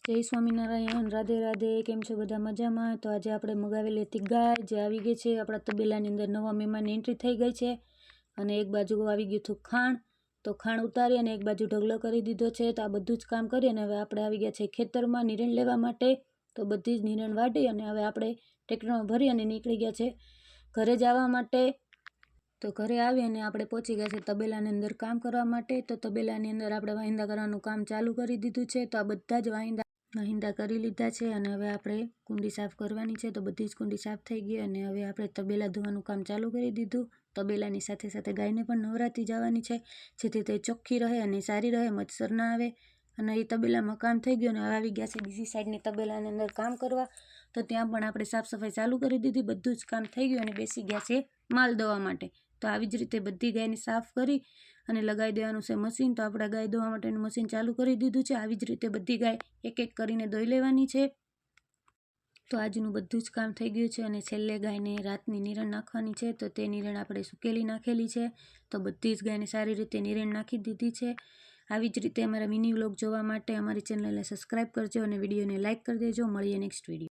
જય સ્વામિનારાયણ, રાધે રાધે. કેમ છો બધા? મજામાં? તો આજે આપણે મગાવેલી હતી ગાય જે આવી ગઈ છે આપણા તબેલાની અંદર. નવા મહેમાનની એન્ટ્રી થઈ ગઈ છે અને એક બાજુ આવી ગયું હતું ખાણ. તો ખાણ ઉતારી અને એક બાજુ ઢગલો કરી દીધો છે. તો આ બધું જ કામ કરી અને હવે આપણે આવી ગયા છે ખેતરમાં નિરણ લેવા માટે. તો બધી જ નિરણ વાઢી અને હવે આપણે ટ્રેક્ટરમાં ભરી અને નીકળી ગયા છે ઘરે જવા માટે. તો ઘરે આવી અને આપણે પહોંચી ગયા છે તબેલાની અંદર કામ કરવા માટે. તો તબેલાની અંદર આપણે વાહિંદા કરવાનું કામ ચાલુ કરી દીધું છે. તો આ બધા જ વાહિંદા કરી લીધા છે અને હવે આપણે કુંડી સાફ કરવાની છે. તો બધી જ કુંડી સાફ થઈ ગઈ અને હવે આપણે તબેલા ધોવાનું કામ ચાલુ કરી દીધું. તબેલાની સાથે સાથે ગાયને પણ નવરાતી જવાની છે જેથી તે ચોખ્ખી રહે અને સારી રહે, મચ્છર ના આવે. અને એ તબેલામાં કામ થઈ ગયું અને આવી ગયા છે બીજી સાઈડની તબેલાની અંદર કામ કરવા. તો ત્યાં પણ આપણે સાફ સફાઈ ચાલુ કરી દીધી. બધું જ કામ થઈ ગયું અને બેસી ગયા છે માલ દોવા માટે. તો આવી જ રીતે બધી ગાયને સાફ કરી અને લગાવી દેવાનું છે મશીન. તો આપણે ગાય દોવા માટેનું મશીન ચાલુ કરી દીધું છે. આવી જ રીતે બધી ગાય એક એક કરીને દોઈ લેવાની છે. તો આજનું બધું જ કામ થઈ ગયું છે અને છેલ્લે ગાયને રાતની નિરણ નાખવાની છે. તો તે નિરણ આપણે સુકેલી નાખેલી છે. તો બધી જ ગાયને સારી રીતે નિરણ નાખી દીધી છે. આવી જ રીતે અમારા મિની વ્લોગ જોવા માટે અમારી ચેનલને સબસ્ક્રાઈબ કરજો અને વિડીયોને લાઇક કરી દેજો. મળીએ નેક્સ્ટ વિડીયો.